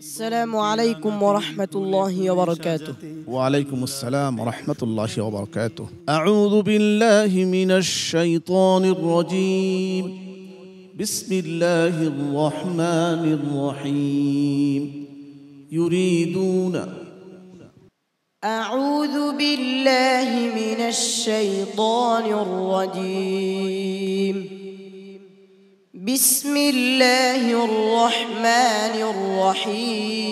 السلام عليكم ورحمة الله وبركاته. وعليكم السلام ورحمة الله وبركاته. أعوذ بالله من الشيطان الرجيم. بسم الله الرحمن الرحيم. أعوذ بالله من الشيطان الرجيم. بسم الله الرحمن الرحيم.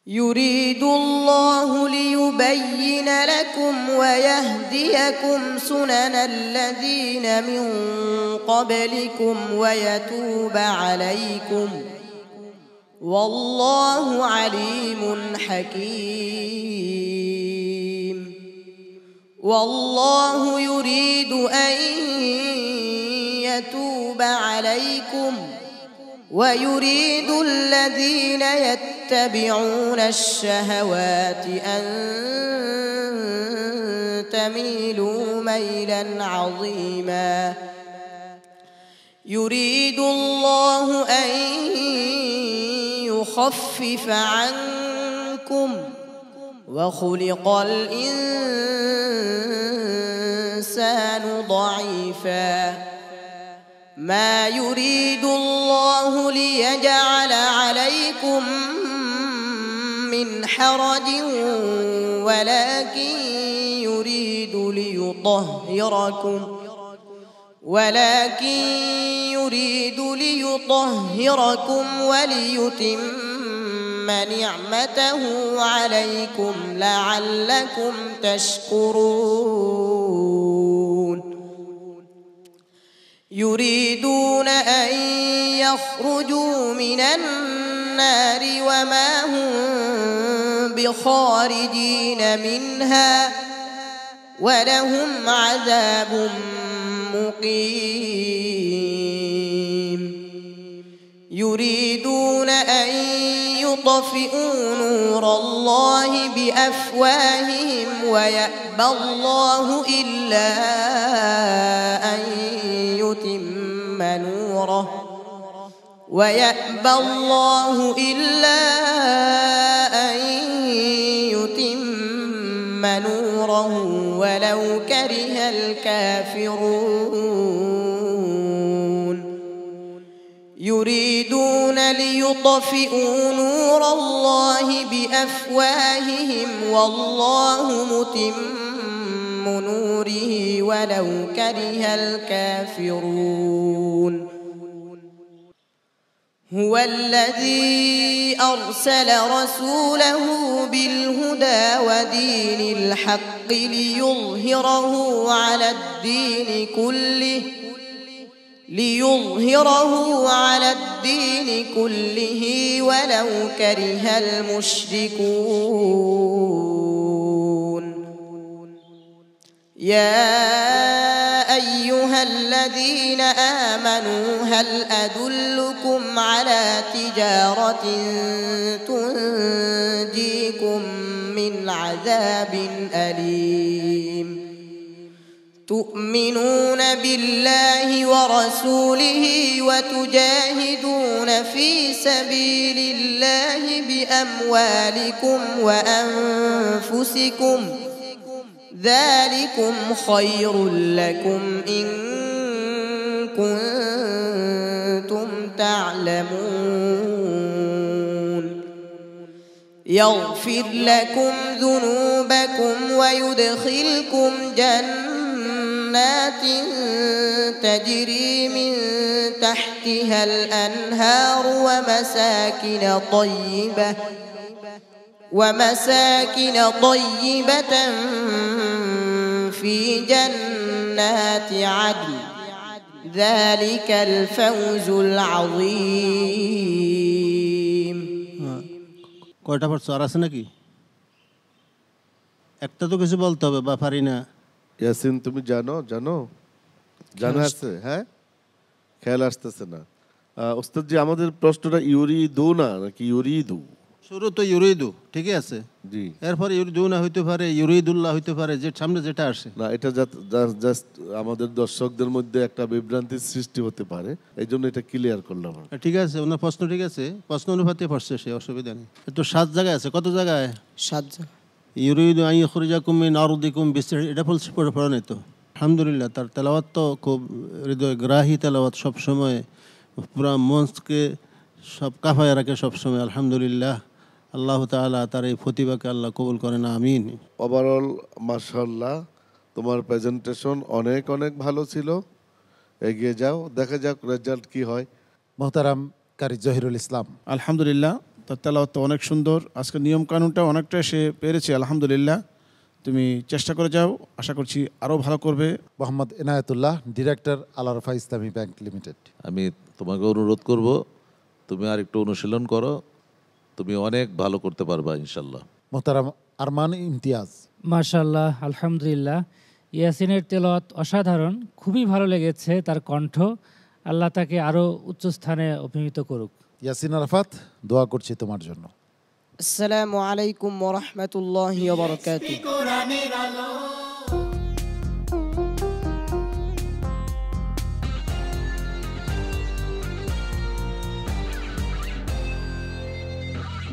يريد الله ليبين لكم ويهديكم سنن الذين من قبلكم ويتوب عليكم، والله عليم حكيم. والله يريد أن يتوب عليكم ويريد الذين يتبعون الشهوات أن تميلوا ميلا عظيما. يريد الله أن يخفف عنكم وخلق الإنسان ضعيفا. ما يريد الله ليجعل عليكم من حرج ولكن يريد ليطهركم وليتم نعمته عليكم لعلكم تشكرون. يريدون أن يخرجوا من النار وما هم بخارجين منها ولهم عذاب مقيم. يريدون أن يطفئوا نور الله بأفواههم ويأبى الله إلا أن يتم نوره ولو كره الكافرون. يريدون ليطفئوا نور الله بأفواههم والله متم نوره ولو كره الكافرون. هو الذي أرسل رسوله بالهدى ودين الحق ليظهره على الدين كله ولو كره المشركون. يا أيها الذين آمنوا هل أدلكم على تجارة تنجيكم من عذاب أليم؟ تؤمنون بالله ورسوله وتجاهدون في سبيل الله بأموالكم وأنفسكم، ذلكم خير لكم إن كنتم تعلمون. يغفر لكم ذنوبكم ويدخلكم جنات تجري من تحتها الأنهار ومساكن طيبة في جنات عدن، ذلك الفوز العظيم. কয়টা পড়ছো আর আছে নাকি? একটা তো কিছু বলতে হবে বা পারি না। ইয়াসিন তুমি জানো আছে? হ্যাঁ, খেয়াল আসতেছে না। ওস্তাদ জি, আমাদের প্রশ্নটা ইউরিদু না নাকি ইউরিদু? শুরু তো ইউরিদু ঠিকই আছে, জি এরপর ইউরিদুনা হইতে পারে, ইউরিদুল্লাহ হইতে পারে, যে সামনে যেটা আসে। না, এটা জাস্ট আমাদের দর্শকদের মধ্যে একটা বিভ্রান্তির সৃষ্টি হতে পারে, এই জন্য এটা ক্লিয়ার করলাম। ঠিক আছে, ওনার প্রশ্ন ঠিক আছে, প্রশ্ন অনুপাতে পড়ছে সে, অসুবিধা নেই। তো 7 জায়গায় আছে, কত জায়গায়? 7 জন। ইউরিদু আন ইখরিজাকুম মিন আরদিকুম এটা বলছে, পড়া নাই তো। আলহামদুলিল্লাহ, তার তেলাওয়াত তো খুব হৃদয়গ্রাহী তেলাওয়াত, সবসময় পুরা মনকে সব কাফায় রাখে সবসময়। আলহামদুলিল্লাহ, আল্লাহ তাআলা তার এই প্রতিভাকে আল্লাহ কবুল করেন, আমিন। ওভারঅল মাশাআল্লাহ, তোমার প্রেজেন্টেশন অনেক অনেক ভালো ছিল। এগিয়ে যাও, দেখা যাক রেজাল্ট কি হয়। মোহতারাম কারি জহিরুল ইসলাম। আলহামদুলিল্লাহ, তার তেলাওয়াত তো অনেক সুন্দর। আজকে নিয়ম কানুনটা অনেকটা সে পেরেছে, আলহামদুলিল্লাহ। তুমি চেষ্টা করে যাও, আশা করছি আরও ভালো করবে। মোহাম্মদ এনায়েতুল্লাহ, ডিরেক্টর আল আরফা ইসলামী ব্যাংক লিমিটেড। আমি তোমাকে অনুরোধ করব, তুমি আর একটু অনুশীলন করো, তুমি অনেক ভালো করতে পারবা ইনশাল্লাহ। মোহতারাম আরমান ইমতিয়াজ। মাশাআল্লাহ, আলহামদুলিল্লাহ, ইয়াসিনের তেলাওয়াত অসাধারণ, খুবই ভালো লেগেছে তার কণ্ঠ। আল্লাহ তাকে আরও উচ্চ স্থানে অভিহিত করুক। ইয়াসিন আরাফাত, দোয়া করছি তোমার জন্য। আসসালামু আলাইকুম ওয়া রাহমাতুল্লাহি ওয়া বারাকাতুহু।